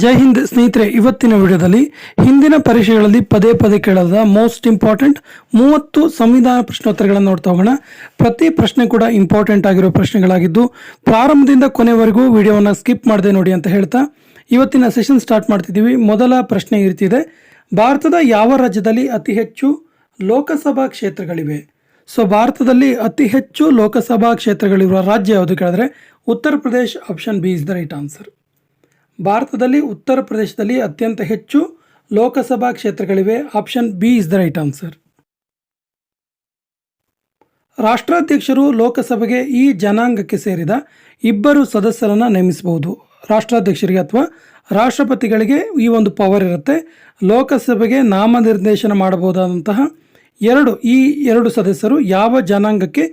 ಜೈ ಹಿಂದ್ ಸ್ನೇಹಿತರೆ, ಇವತ್ತಿನ ವಿಡಿಯೋದಲ್ಲಿ ಹಿಂದಿನ ಪರೀಕ್ಷೆಗಳಲ್ಲಿ ಪದೇ ಪದೇ ಕೇಳದ ಮೋಸ್ಟ್ ಇಂಪಾರ್ಟೆಂಟ್ 30 ಸಂವಿಧಾನ ಪ್ರಶ್ನೋತ್ತರಗಳನ್ನು ನೋಡ್ತಾ ಹೋಗೋಣ. ಪ್ರತಿ ಪ್ರಶ್ನೆ ಕೂಡ ಇಂಪಾರ್ಟೆಂಟ್ ಆಗಿರೋ ಪ್ರಶ್ನೆಗಳಾಗಿದ್ದು ಪ್ರಾರಂಭದಿಂದ ಕೊನೆವರೆಗೂ ವಿಡಿಯೋವನ್ನು ಸ್ಕಿಪ್ ಮಾಡದೆ ನೋಡಿ ಅಂತ ಹೇಳ್ತಾ ಇವತ್ತಿನ ಸೆಷನ್ ಸ್ಟಾರ್ಟ್ ಮಾಡ್ತಿದ್ದೀವಿ. ಮೊದಲ ಪ್ರಶ್ನೆ ಈ ರೀತಿ ಇದೆ: ಭಾರತದ ಯಾವ ರಾಜ್ಯದಲ್ಲಿ ಅತಿ ಹೆಚ್ಚು ಲೋಕಸಭಾ ಕ್ಷೇತ್ರಗಳಿವೆ? ಸೊ ಭಾರತದಲ್ಲಿ ಅತಿ ಹೆಚ್ಚು ಲೋಕಸಭಾ ಕ್ಷೇತ್ರಗಳಿರುವ ರಾಜ್ಯ ಯಾವುದು ಕೇಳಿದ್ರೆ Uttar Pradesh. Option B is the right answer. ಭಾರತದಲ್ಲಿ ಉತ್ತರ ಪ್ರದೇಶದಲ್ಲಿ ಅತ್ಯಂತ ಹೆಚ್ಚು ಲೋಕಸಭಾ ಕ್ಷೇತ್ರಗಳಿವೆ. Option B is the right answer. ರಾಷ್ಟ್ರಾಧ್ಯಕ್ಷರು ಲೋಕಸಭೆಗೆ ಈ ಜನಾಂಗಕ್ಕೆ ಸೇರಿದ 2 ಸದಸ್ಯರನ್ನು ನೇಮಿಸಬಹುದು. ರಾಷ್ಟ್ರಾಧ್ಯಕ್ಷರಿಗೆ ಅಥವಾ ರಾಷ್ಟ್ರಪತಿಗಳಿಗೆ ಈ ಒಂದು ಪವರ್ ಇರುತ್ತೆ. ಲೋಕಸಭೆಗೆ ನಾಮನಿರ್ದೇಶನ ಮಾಡಬಹುದಾದಂತಹ ಈ ಎರಡು ಸದಸ್ಯರು ಯಾವ ಜನಾಂಗಕ್ಕೆ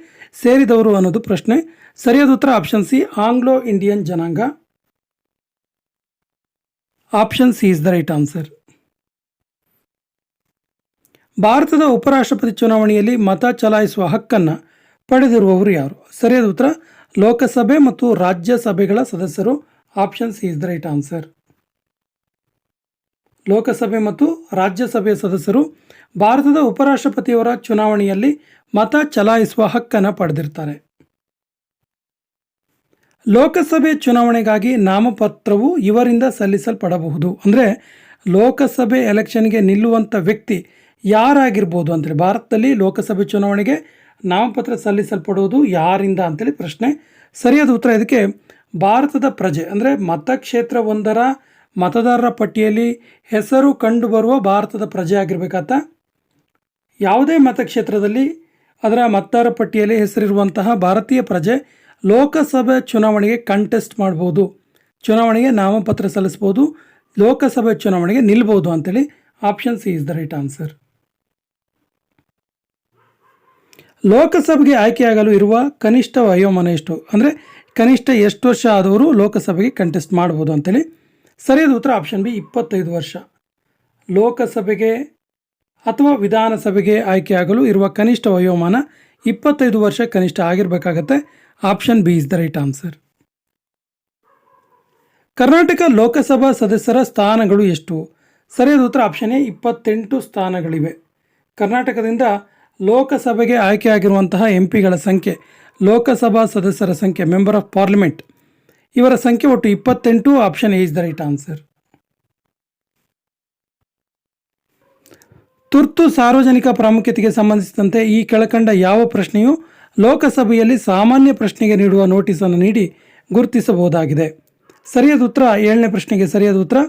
ಸೇರಿದವರು ಅನ್ನೋದು ಪ್ರಶ್ನೆ. ಸರಿಯಾದ ಉತ್ತರ ಆಪ್ಷನ್ ಸಿ, ಆಂಗ್ಲೋ ಇಂಡಿಯನ್ ಜನಾಂಗ. Option C is the right answer. ಭಾರತದ ಉಪರಾಷ್ಟ್ರಪತಿ ಚುನಾವಣೆಯಲ್ಲಿ ಮತ ಚಲಾಯಿಸುವ ಹಕ್ಕನ್ನು ಪಡೆದಿರುವವರು ಯಾರು? ಸರಿಯಾದ ಉತ್ತರ ಲೋಕಸಭೆ ಮತ್ತು ರಾಜ್ಯಸಭೆಗಳ ಸದಸ್ಯರು. Option C is the right answer. ಲೋಕಸಭೆ ಮತ್ತು ರಾಜ್ಯಸಭೆಯ ಸದಸ್ಯರು ಭಾರತದ ಉಪರಾಷ್ಟ್ರಪತಿಯವರ ಚುನಾವಣೆಯಲ್ಲಿ ಮತ ಚಲಾಯಿಸುವ ಹಕ್ಕನ್ನು ಪಡೆದಿರ್ತಾರೆ. ಲೋಕಸಭೆ ಚುನಾವಣೆಗಾಗಿ ನಾಮಪತ್ರವು ಇವರಿಂದ ಸಲ್ಲಿಸಲ್ಪಡಬಹುದು. ಅಂದರೆ ಲೋಕಸಭೆ ಎಲೆಕ್ಷನ್ಗೆ ನಿಲ್ಲುವಂಥ ವ್ಯಕ್ತಿ ಯಾರಾಗಿರ್ಬೋದು ಅಂತೇಳಿ ಭಾರತದಲ್ಲಿ ಲೋಕಸಭೆ ಚುನಾವಣೆಗೆ ನಾಮಪತ್ರ ಸಲ್ಲಿಸಲ್ಪಡುವುದು ಯಾರಿಂದ ಅಂತೇಳಿ ಪ್ರಶ್ನೆ. ಸರಿಯಾದ ಉತ್ತರ ಇದಕ್ಕೆ ಭಾರತದ ಪ್ರಜೆ, ಅಂದರೆ ಮತಕ್ಷೇತ್ರವೊಂದರ ಮತದಾರರ ಪಟ್ಟಿಯಲ್ಲಿ ಹೆಸರು ಕಂಡುಬರುವ ಭಾರತದ ಪ್ರಜೆ ಆಗಿರಬೇಕಾತ. ಯಾವುದೇ ಮತಕ್ಷೇತ್ರದಲ್ಲಿ ಅದರ ಮತದಾರರ ಪಟ್ಟಿಯಲ್ಲಿ ಹೆಸರಿರುವಂತಹ ಭಾರತೀಯ ಪ್ರಜೆ ಲೋಕಸಭೆ ಚುನಾವಣೆಗೆ ಕಂಟೆಸ್ಟ್ ಮಾಡ್ಬೋದು, ಚುನಾವಣೆಗೆ ನಾಮಪತ್ರ ಸಲ್ಲಿಸ್ಬೋದು, ಲೋಕಸಭೆ ಚುನಾವಣೆಗೆ ನಿಲ್ಬೋದು ಅಂತೇಳಿ. Option C is the right answer. ಲೋಕಸಭೆಗೆ ಆಯ್ಕೆಯಾಗಲು ಇರುವ ಕನಿಷ್ಠ ವಯೋಮಾನ ಎಷ್ಟು? ಅಂದರೆ ಕನಿಷ್ಠ ಎಷ್ಟು ವರ್ಷ ಆದವರು ಲೋಕಸಭೆಗೆ ಕಂಟೆಸ್ಟ್ ಮಾಡ್ಬೋದು ಅಂತೇಳಿ. ಸರಿಯಾದ ಉತ್ತರ ಆಪ್ಷನ್ ಬಿ, 25 ವರ್ಷ. ಲೋಕಸಭೆಗೆ ಅಥವಾ ವಿಧಾನಸಭೆಗೆ ಆಯ್ಕೆಯಾಗಲು ಇರುವ ಕನಿಷ್ಠ ವಯೋಮಾನ 25 ವರ್ಷ ಕನಿಷ್ಠ ಆಗಿರಬೇಕಾಗತ್ತೆ. Option B is the right answer. Karnataka Lok Sabha ಸದಸ್ಯರ ಸ್ಥಾನಗಳು ಎಷ್ಟು? ಸರಿಯಾದ ಉತ್ತರ ಆಪ್ಷನ್ ಎ, 28 ಸ್ಥಾನಗಳಿವೆ. ಕರ್ನಾಟಕದಿಂದ ಲೋಕಸಭೆಗೆ ಆಯ್ಕೆಯಾಗಿರುವಂತಹ ಎಂಪಿಗಳ ಸಂಖ್ಯೆ, ಲೋಕಸಭಾ ಸದಸ್ಯರ ಸಂಖ್ಯೆ, ಮೆಂಬರ್ ಆಫ್ ಪಾರ್ಲಿಮೆಂಟ್, ಇವರ ಸಂಖ್ಯೆ ಒಟ್ಟು 28. Option A is the right answer. ತುರ್ತು ಸಾರ್ವಜನಿಕ ಪ್ರಾಮುಖ್ಯತೆಗೆ ಸಂಬಂಧಿಸಿದಂತೆ ಈ ಕೆಳಕಂಡ ಯಾವ ಪ್ರಶ್ನೆಯು ಲೋಕಸಭೆಯಲ್ಲಿ ಸಾಮಾನ್ಯ ಪ್ರಶ್ನೆಗೆ ನೀಡುವ ನೋಟಿಸನ್ನು ನೀಡಿ ಗುರುತಿಸಬಹುದಾಗಿದೆ? ಸರಿಯಾದ ಉತ್ತರ 7ನೇ ಪ್ರಶ್ನೆಗೆ ಸರಿಯಾದ ಉತ್ತರ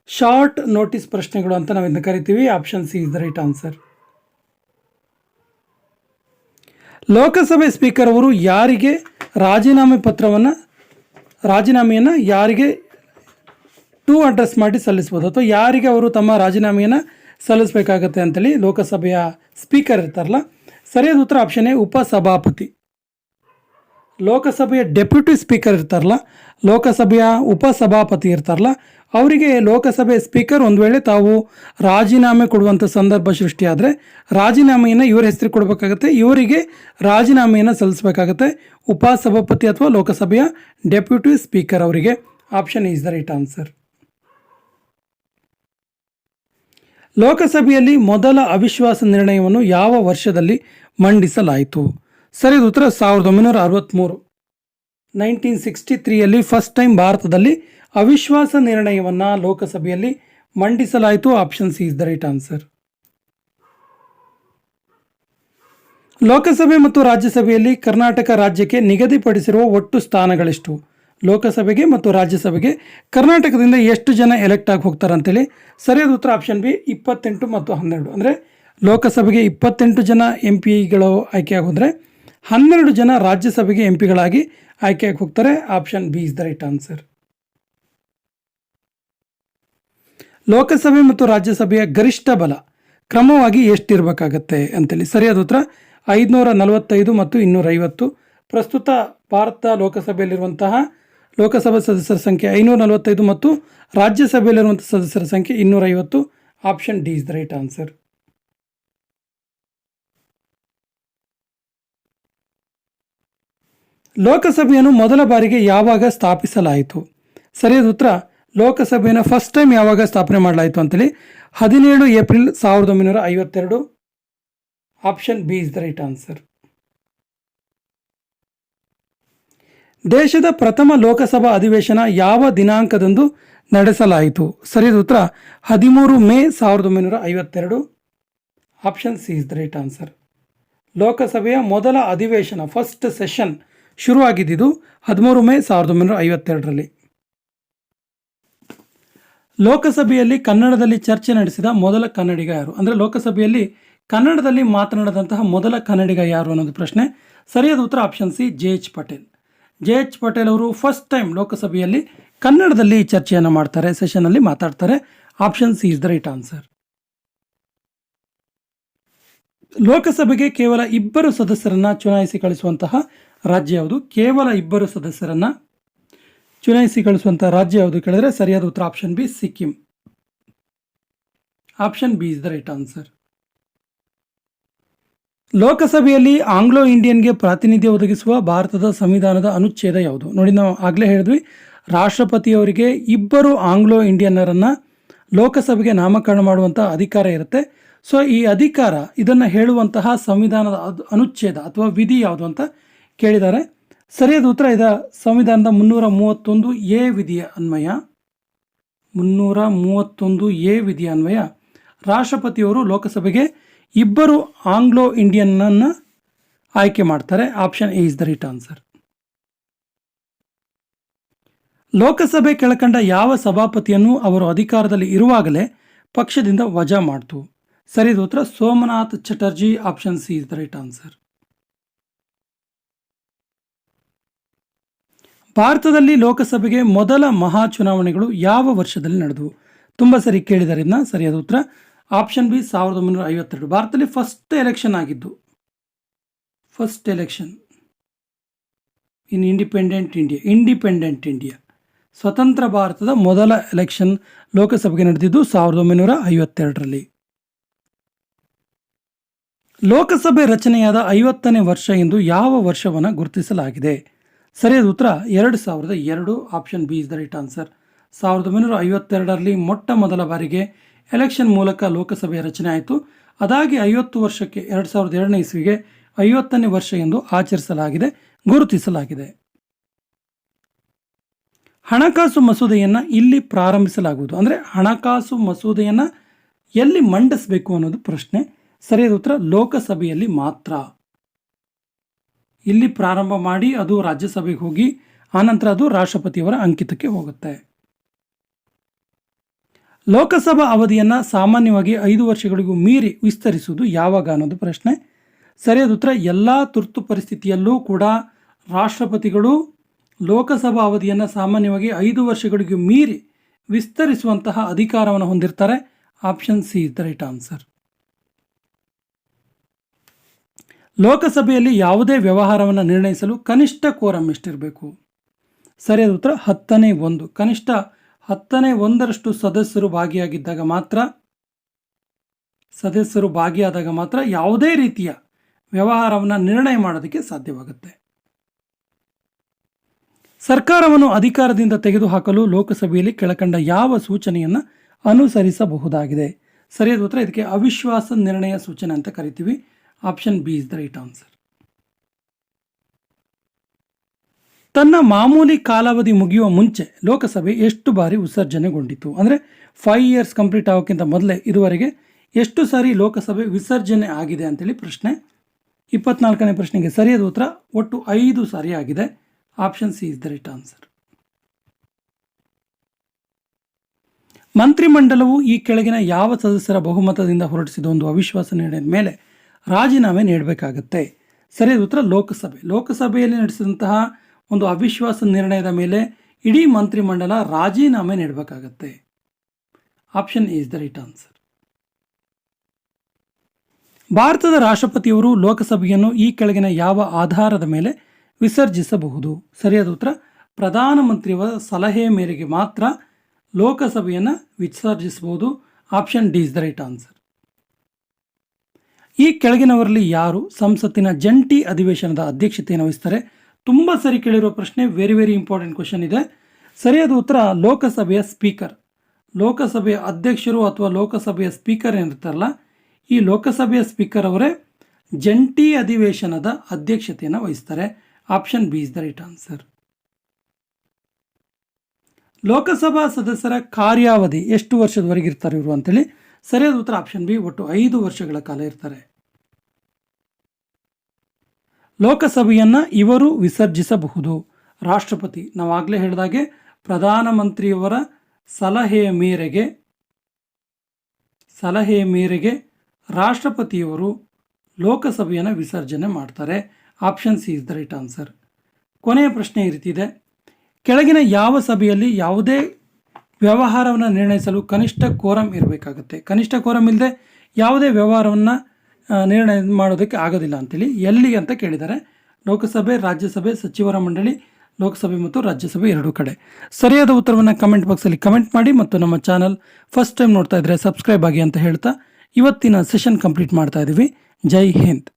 ಶಾರ್ಟ್ ನೋಟಿಸ್ ಪ್ರಶ್ನೆಗಳು ಅಂತ ನಾವಿಂದ ಕರಿತೀವಿ. Option C is the right answer. Lok Sabha speaker ಅವರು ಯಾರಿಗೆ ರಾಜೀನಾಮೆಯನ್ನು ಯಾರಿಗೆ ಟು ಅಡ್ರೆಸ್ ಮಾಡಿ ಸಲ್ಲಿಸ್ಬೋದು, ಅಥವಾ ಯಾರಿಗೆ ಅವರು ತಮ್ಮ ರಾಜೀನಾಮೆಯನ್ನು ಸಲ್ಲಿಸಬೇಕಾಗತ್ತೆ ಅಂತೇಳಿ ಲೋಕಸಭೆಯ ಸ್ಪೀಕರ್ ಇರ್ತಾರಲ್ಲ. ಸರಿಯಾದ ಉತ್ತರ ಆಪ್ಷನ್ ಎ, ಉಪಸಭಾಪತಿ. ಲೋಕಸಭೆಯ ಡೆಪ್ಯೂಟಿ ಸ್ಪೀಕರ್ ಇರ್ತಾರಲ್ಲ, ಲೋಕಸಭೆಯ ಉಪಸಭಾಪತಿ ಇರ್ತಾರಲ್ಲ, ಅವರಿಗೆ ಲೋಕಸಭೆ ಸ್ಪೀಕರ್ ಒಂದು ವೇಳೆ ತಾವು ರಾಜೀನಾಮೆ ಕೊಡುವಂಥ ಸಂದರ್ಭ ಸೃಷ್ಟಿಯಾದರೆ ರಾಜೀನಾಮೆಯನ್ನು ಇವರ ಹೆಸರಿಗೆ ಕೊಡಬೇಕಾಗತ್ತೆ, ಇವರಿಗೆ ರಾಜೀನಾಮೆಯನ್ನು ಸಲ್ಲಿಸಬೇಕಾಗತ್ತೆ. ಉಪಸಭಾಪತಿ ಅಥವಾ ಲೋಕಸಭೆಯ ಡೆಪ್ಯೂಟಿ ಸ್ಪೀಕರ್ ಅವರಿಗೆ. Option is the right answer. ಲೋಕಸಭೆಯಲ್ಲಿ ಮೊದಲ ಅವಿಶ್ವಾಸ ನಿರ್ಣಯವನ್ನು ಯಾವ ವರ್ಷದಲ್ಲಿ ಮಂಡಿಸಲಾಯಿತು? ಸರಿಯಾದ ಉತ್ತರ 1963. 1963ಯಲ್ಲಿ ಫಸ್ಟ್ ಟೈಮ್ ಭಾರತದಲ್ಲಿ ಅವಿಶ್ವಾಸ ನಿರ್ಣಯವನ್ನು ಲೋಕಸಭೆಯಲ್ಲಿ ಮಂಡಿಸಲಾಯಿತು. Option C is the right answer. ಲೋಕಸಭೆ ಮತ್ತು ರಾಜ್ಯಸಭೆಯಲ್ಲಿ ಕರ್ನಾಟಕ ರಾಜ್ಯಕ್ಕೆ ನಿಗದಿಪಡಿಸಿರುವ ಒಟ್ಟು ಸ್ಥಾನಗಳೆಷ್ಟು? ಲೋಕಸಭೆಗೆ ಮತ್ತು ರಾಜ್ಯಸಭೆಗೆ ಕರ್ನಾಟಕದಿಂದ ಎಷ್ಟು ಜನ ಎಲೆಕ್ಟ್ ಆಗಿ ಹೋಗ್ತಾರೆ ಅಂತೇಳಿ. ಸರಿಯಾದ ಉತ್ತರ ಆಪ್ಷನ್ ಬಿ, 28 ಮತ್ತು 12. ಅಂದರೆ ಲೋಕಸಭೆಗೆ 28 ಜನ ಎಂ ಪಿಗಳು ಆಯ್ಕೆಯಾಗಿ ಹೋದರೆ 12 ಜನ ರಾಜ್ಯಸಭೆಗೆ ಎಂ ಪಿಗಳಾಗಿ ಆಯ್ಕೆಯಾಗಿ ಹೋಗ್ತಾರೆ. Option B is the right answer. ಲೋಕಸಭೆ ಮತ್ತು ರಾಜ್ಯಸಭೆಯ ಗರಿಷ್ಠ ಬಲ ಕ್ರಮವಾಗಿ ಎಷ್ಟಿರಬೇಕಾಗತ್ತೆ ಅಂತೇಳಿ. ಸರಿಯಾದ ಉತ್ತರ 545 ಮತ್ತು 250. ಪ್ರಸ್ತುತ ಭಾರತ ಲೋಕಸಭೆಯಲ್ಲಿರುವಂತಹ ಲೋಕಸಭಾ ಸದಸ್ಯರ ಸಂಖ್ಯೆ 545 ಮತ್ತು ರಾಜ್ಯಸಭೆಯಲ್ಲಿರುವಂಥ ಸದಸ್ಯರ ಸಂಖ್ಯೆ 250. Option D is the right answer. ಲೋಕಸಭೆಯನ್ನು ಮೊದಲ ಬಾರಿಗೆ ಯಾವಾಗ ಸ್ಥಾಪಿಸಲಾಯಿತು? ಸರಿಯಾದ ಉತ್ತರ ಲೋಕಸಭೆಯನ್ನು ಫಸ್ಟ್ ಟೈಮ್ ಯಾವಾಗ ಸ್ಥಾಪನೆ ಮಾಡಲಾಯಿತು ಅಂತೇಳಿ 17 April 1952. Option B is the right answer. ದೇಶದ ಪ್ರಥಮ ಲೋಕಸಭಾ ಅಧಿವೇಶನ ಯಾವ ದಿನಾಂಕದಂದು ನಡೆಸಲಾಯಿತು? ಸರಿಯಾದ ಉತ್ತರ 13 May 1952. Option C is the right answer. ಲೋಕಸಭೆಯ ಮೊದಲ ಅಧಿವೇಶನ ಫಸ್ಟ್ ಸೆಷನ್ ಶುರುವಾಗಿದ್ದು 13 ಮೇ 1952ರಲ್ಲಿ. ಲೋಕಸಭೆಯಲ್ಲಿ ಕನ್ನಡದಲ್ಲಿ ಚರ್ಚೆ ನಡೆಸಿದ ಮೊದಲ ಕನ್ನಡಿಗ ಯಾರು? ಅಂದರೆ ಲೋಕಸಭೆಯಲ್ಲಿ ಕನ್ನಡದಲ್ಲಿ ಮಾತನಾಡಿದಂತಹ ಮೊದಲ ಕನ್ನಡಿಗ ಯಾರು ಅನ್ನೋದು ಪ್ರಶ್ನೆ. ಸರಿಯಾದ ಉತ್ತರ option C JH Patel. JH Patel ಅವರು ಫಸ್ಟ್ ಟೈಮ್ ಲೋಕಸಭೆಯಲ್ಲಿ ಕನ್ನಡದಲ್ಲಿ ಚರ್ಚೆಯನ್ನು ಮಾಡ್ತಾರೆ, ಸೆಷನ್ನಲ್ಲಿ ಮಾತಾಡ್ತಾರೆ. Option C is the right answer. ಲೋಕಸಭೆಗೆ ಕೇವಲ 2 ಸದಸ್ಯರನ್ನ ಚುನಾಯಿಸಿ ಕಳಿಸುವಂತಹ ರಾಜ್ಯ ಯಾವುದು? ಕೇವಲ 2 ಸದಸ್ಯರನ್ನ ಚುನಾಯಿಸಿ ಕಳಿಸುವಂತಹ ರಾಜ್ಯ ಯಾವುದು ಕೇಳಿದ್ರೆ ಸರಿಯಾದ ಉತ್ತರ option B Sikkim. Option B is the right answer. ಲೋಕಸಭೆಯಲ್ಲಿ ಆಂಗ್ಲೋ ಇಂಡಿಯನ್ಗೆ ಪ್ರಾತಿನಿಧ್ಯ ಒದಗಿಸುವ ಭಾರತದ ಸಂವಿಧಾನದ ಅನುಚ್ಛೇದ ಯಾವುದು? ನೋಡಿ, ನಾವು ಆಗಲೇ ಹೇಳಿದ್ವಿ, ರಾಷ್ಟ್ರಪತಿಯವರಿಗೆ 2 ಆಂಗ್ಲೋ ಇಂಡಿಯನ್ನರನ್ನ ಲೋಕಸಭೆಗೆ ನಾಮಕರಣ ಮಾಡುವಂಥ ಅಧಿಕಾರ ಇರುತ್ತೆ. ಸೊ ಈ ಅಧಿಕಾರ ಇದನ್ನು ಹೇಳುವಂತಹ ಸಂವಿಧಾನದ ಅನುಚ್ಛೇದ ಅಥವಾ ವಿಧಿ ಯಾವುದು ಅಂತ ಕೇಳಿದ್ದಾರೆ. ಸರಿಯಾದ ಉತ್ತರ ಇದ ಸಂವಿಧಾನದ 331A ವಿಧಿಯ ಅನ್ವಯ 331A ವಿಧಿಯ ಅನ್ವಯ ರಾಷ್ಟ್ರಪತಿಯವರು ಲೋಕಸಭೆಗೆ 2 ಆಂಗ್ಲೋ ಇಂಡಿಯನ್ನನ್ನು ಆಯ್ಕೆ ಮಾಡ್ತಾರೆ. Option A is the right answer. ಲೋಕಸಭೆ ಕೆಳಕಂಡ ಯಾವ ಸಭಾಪತಿಯನ್ನು ಅವರು ಅಧಿಕಾರದಲ್ಲಿ ಇರುವಾಗಲೇ ಪಕ್ಷದಿಂದ ವಜಾ ಮಾಡ್ತು? ಸರಿಯಾದ ಉತ್ತರ Somnath Chatterjee. Option C is the right answer. ಭಾರತದಲ್ಲಿ ಲೋಕಸಭೆಗೆ ಮೊದಲ ಮಹಾ ಚುನಾವಣೆಗಳು ಯಾವ ವರ್ಷದಲ್ಲಿ ನಡೆದವು? ತುಂಬ ಸರಿ ಕೇಳಿದ್ದಾರೆ ಇದನ್ನ. ಸರಿಯಾದ ಉತ್ತರ ಆಪ್ಷನ್ ಬಿ 1952. ಭಾರತದಲ್ಲಿ ಫಸ್ಟ್ ಎಲೆಕ್ಷನ್ ಆಗಿದ್ದು, ಫಸ್ಟ್ ಎಲೆಕ್ಷನ್ ಇನ್ ಇಂಡಿಪೆಂಡೆಂಟ್ ಇಂಡಿಯಾ ಸ್ವತಂತ್ರ ಭಾರತದ ಮೊದಲ ಎಲೆಕ್ಷನ್ ಲೋಕಸಭೆಗೆ ನಡೆದಿದ್ದು 1952ರಲ್ಲಿ. ಲೋಕಸಭೆ ರಚನೆಯಾದ 50ನೇ ವರ್ಷ ಎಂದು ಯಾವ ವರ್ಷವನ್ನು ಗುರುತಿಸಲಾಗಿದೆ? ಸರಿಯಾದ ಉತ್ತರ 2002. Option B is the right answer. 1952ರಲ್ಲಿ ಮೊಟ್ಟ ಮೊದಲ ಬಾರಿಗೆ ಎಲೆಕ್ಷನ್ ಮೂಲಕ ಲೋಕಸಭೆಯ ರಚನೆ ಆಯಿತು. ಅದಾಗಿ 50 ವರ್ಷಕ್ಕೆ 2002ನೇ ಇಸ್ವಿಗೆ 50ನೇ ವರ್ಷ ಎಂದು ಆಚರಿಸಲಾಗಿದೆ, ಗುರುತಿಸಲಾಗಿದೆ. ಹಣಕಾಸು ಮಸೂದೆಯನ್ನು ಇಲ್ಲಿ ಪ್ರಾರಂಭಿಸಲಾಗುವುದು. ಅಂದರೆ ಹಣಕಾಸು ಮಸೂದೆಯನ್ನು ಎಲ್ಲಿ ಮಂಡಿಸಬೇಕು ಅನ್ನೋದು ಪ್ರಶ್ನೆ. ಸರಿಯಾದ ಉತ್ತರ ಲೋಕಸಭೆಯಲ್ಲಿ ಮಾತ್ರ. ಇಲ್ಲಿ ಪ್ರಾರಂಭ ಮಾಡಿ ಅದು ರಾಜ್ಯಸಭೆಗೆ ಹೋಗಿ ಆನಂತರ ಅದು ರಾಷ್ಟ್ರಪತಿಯವರ ಅಂಕಿತಕ್ಕೆ ಹೋಗುತ್ತೆ. ಲೋಕಸಭಾ ಅವಧಿಯನ್ನು ಸಾಮಾನ್ಯವಾಗಿ 5 ವರ್ಷಗಳಿಗೂ ಮೀರಿ ವಿಸ್ತರಿಸುವುದು ಯಾವಾಗ ಅನ್ನೋದು ಪ್ರಶ್ನೆ. ಸರಿಯಾದ ಉತ್ತರ ಎಲ್ಲ ತುರ್ತು ಪರಿಸ್ಥಿತಿಯಲ್ಲೂ ಕೂಡ ರಾಷ್ಟ್ರಪತಿಗಳು ಲೋಕಸಭಾ ಅವಧಿಯನ್ನು ಸಾಮಾನ್ಯವಾಗಿ 5 ವರ್ಷಗಳಿಗೂ ಮೀರಿ ವಿಸ್ತರಿಸುವಂತಹ ಅಧಿಕಾರವನ್ನು ಹೊಂದಿರ್ತಾರೆ. Option C is the right answer. ಲೋಕಸಭೆಯಲ್ಲಿ ಯಾವುದೇ ವ್ಯವಹಾರವನ್ನು ನಿರ್ಣಯಿಸಲು ಕನಿಷ್ಠ ಕೋರಂ ಎಷ್ಟಿರಬೇಕು? ಸರಿಯಾದ ಉತ್ತರ 10ನೇ 1. ಕನಿಷ್ಠ 10ನೇ 1ರಷ್ಟು ಸದಸ್ಯರು ಭಾಗಿಯಾದಾಗ ಮಾತ್ರ ಯಾವುದೇ ರೀತಿಯ ವ್ಯವಹಾರವನ್ನು ನಿರ್ಣಯ ಮಾಡೋದಕ್ಕೆ ಸಾಧ್ಯವಾಗುತ್ತೆ. ಸರ್ಕಾರವನ್ನು ಅಧಿಕಾರದಿಂದ ತೆಗೆದುಹಾಕಲು ಲೋಕಸಭೆಯಲ್ಲಿ ಕೆಳಕಂಡ ಯಾವ ಸೂಚನೆಯನ್ನು ಅನುಸರಿಸಬಹುದಾಗಿದೆ? ಸರಿಯಾದ ಉತ್ತರ ಇದಕ್ಕೆ ಅವಿಶ್ವಾಸ ನಿರ್ಣಯ ಸೂಚನೆ ಅಂತ ಕರಿತೀವಿ. Option B is the right answer. ತನ್ನ ಮಾಮೂಲಿ ಕಾಲಾವಧಿ ಮುಗಿಯುವ ಮುಂಚೆ ಲೋಕಸಭೆ ಎಷ್ಟು ಬಾರಿ ವಿಸರ್ಜನೆಗೊಂಡಿತು? ಅಂದರೆ 5 ಇಯರ್ಸ್ ಕಂಪ್ಲೀಟ್ ಆಗೋಕ್ಕಿಂತ ಮೊದಲೇ ಇದುವರೆಗೆ ಎಷ್ಟು ಸಾರಿ ಲೋಕಸಭೆ ವಿಸರ್ಜನೆ ಆಗಿದೆ ಅಂತೇಳಿ ಪ್ರಶ್ನೆ. 24ನೇ ಪ್ರಶ್ನೆಗೆ ಸರಿಯಾದ ಉತ್ತರ ಒಟ್ಟು 5 ಸಾರಿ ಆಗಿದೆ. Option C is the right answer. ಮಂತ್ರಿಮಂಡಲವು ಈ ಕೆಳಗಿನ ಯಾವ ಸದಸ್ಯರ ಬಹುಮತದಿಂದ ಹೊರಡಿಸಿದ ಒಂದು ಅವಿಶ್ವಾಸ ನಿರ್ಣಯದ ಮೇಲೆ ರಾಜೀನಾಮೆ ನೀಡಬೇಕಾಗತ್ತೆ? ಸರಿಯಾದ ಉತ್ತರ ಲೋಕಸಭೆಯಲ್ಲಿ ನಡೆಸಿದಂತಹ ಒಂದು ಅವಿಶ್ವಾಸ ನಿರ್ಣಯದ ಮೇಲೆ ಇಡೀ ಮಂತ್ರಿಮಂಡಲ ರಾಜೀನಾಮೆ ನೀಡಬೇಕಾಗತ್ತೆ. Option A is the right answer. ಭಾರತದ ರಾಷ್ಟ್ರಪತಿಯವರು ಲೋಕಸಭೆಯನ್ನು ಈ ಕೆಳಗಿನ ಯಾವ ಆಧಾರದ ಮೇಲೆ ವಿಸರ್ಜಿಸಬಹುದು? ಸರಿಯಾದ ಉತ್ತರ ಪ್ರಧಾನಮಂತ್ರಿಯವರ ಸಲಹೆ ಮೇರೆಗೆ ಮಾತ್ರ ಲೋಕಸಭೆಯನ್ನು ವಿಸರ್ಜಿಸಬಹುದು. Option D is the right answer. ಈ ಕೆಳಗಿನವರಲ್ಲಿ ಯಾರು ಸಂಸತ್ತಿನ ಜಂಟಿ ಅಧಿವೇಶನದ ಅಧ್ಯಕ್ಷತೆಯನ್ನು ವಹಿಸ್ತಾರೆ? ತುಂಬ ಸರಿ ಕೇಳಿರುವ ಪ್ರಶ್ನೆ, ವೆರಿ ಇಂಪಾರ್ಟೆಂಟ್ ಕ್ವಶನ್ ಇದೆ. ಸರಿಯಾದ ಉತ್ತರ ಲೋಕಸಭೆಯ ಸ್ಪೀಕರ್. ಲೋಕಸಭೆಯ ಅಧ್ಯಕ್ಷರು ಅಥವಾ ಲೋಕಸಭೆಯ ಸ್ಪೀಕರ್ ಏನಿರ್ತಾರಲ್ಲ, ಈ ಲೋಕಸಭೆಯ ಸ್ಪೀಕರ್ ಅವರೇ ಜಂಟಿ ಅಧಿವೇಶನದ ಅಧ್ಯಕ್ಷತೆಯನ್ನು ವಹಿಸ್ತಾರೆ. Option B is the right answer. Lok Sabha ಸದಸ್ಯರ ಕಾರ್ಯಾವಧಿ ಎಷ್ಟು ವರ್ಷದವರೆಗೆ ಇರ್ತಾರೆ ಇವರು ಅಂತೇಳಿ? ಸರಿಯಾದ ಉತ್ತರ ಆಪ್ಷನ್ ಬಿ, ಒಟ್ಟು 5 ವರ್ಷಗಳ ಕಾಲ ಇರ್ತಾರೆ. ಲೋಕಸಭೆಯನ್ನು ಇವರು ವಿಸರ್ಜಿಸಬಹುದು. ರಾಷ್ಟ್ರಪತಿ, ನಾವಾಗಲೇ ಹೇಳಿದಾಗೆ ಪ್ರಧಾನಮಂತ್ರಿಯವರ ಸಲಹೆಯ ಮೇರೆಗೆ ರಾಷ್ಟ್ರಪತಿಯವರು ಲೋಕಸಭೆಯನ್ನು ವಿಸರ್ಜನೆ ಮಾಡ್ತಾರೆ. Option C is the right answer. ಕೊನೆಯ ಪ್ರಶ್ನೆ ಈ ರೀತಿ ಇದೆ: ಕೆಳಗಿನ ಯಾವ ಸಭೆಯಲ್ಲಿ ಯಾವುದೇ ವ್ಯವಹಾರವನ್ನು ನಿರ್ಣಯಿಸಲು ಕನಿಷ್ಠ ಕೋರಂ ಇರಬೇಕಾಗುತ್ತೆ? ಕನಿಷ್ಠ ಕೋರಂ ಇಲ್ಲದೆ ಯಾವುದೇ ವ್ಯವಹಾರವನ್ನು ನಿರ್ಣಯ ಮಾಡೋದಕ್ಕೆ ಆಗೋದಿಲ್ಲ ಅಂತೇಳಿ ಎಲ್ಲಿ ಅಂತ ಕೇಳಿದ್ದಾರೆ. ಲೋಕಸಭೆ, ರಾಜ್ಯಸಭೆ, ಸಚಿವರ ಮಂಡಳಿ, ಲೋಕಸಭೆ ಮತ್ತು ರಾಜ್ಯಸಭೆ ಎರಡೂ ಕಡೆ. ಸರಿಯಾದ ಉತ್ತರವನ್ನು ಕಮೆಂಟ್ ಬಾಕ್ಸಲ್ಲಿ ಕಮೆಂಟ್ ಮಾಡಿ ಮತ್ತು ನಮ್ಮ ಚಾನಲ್ ಫಸ್ಟ್ ಟೈಮ್ ನೋಡ್ತಾ ಇದ್ದರೆ ಸಬ್ಸ್ಕ್ರೈಬ್ ಆಗಿ ಅಂತ ಹೇಳ್ತಾ ಇವತ್ತಿನ ಸೆಷನ್ ಕಂಪ್ಲೀಟ್ ಮಾಡ್ತಾ ಇದ್ದೀವಿ. ಜೈ ಹಿಂದ್.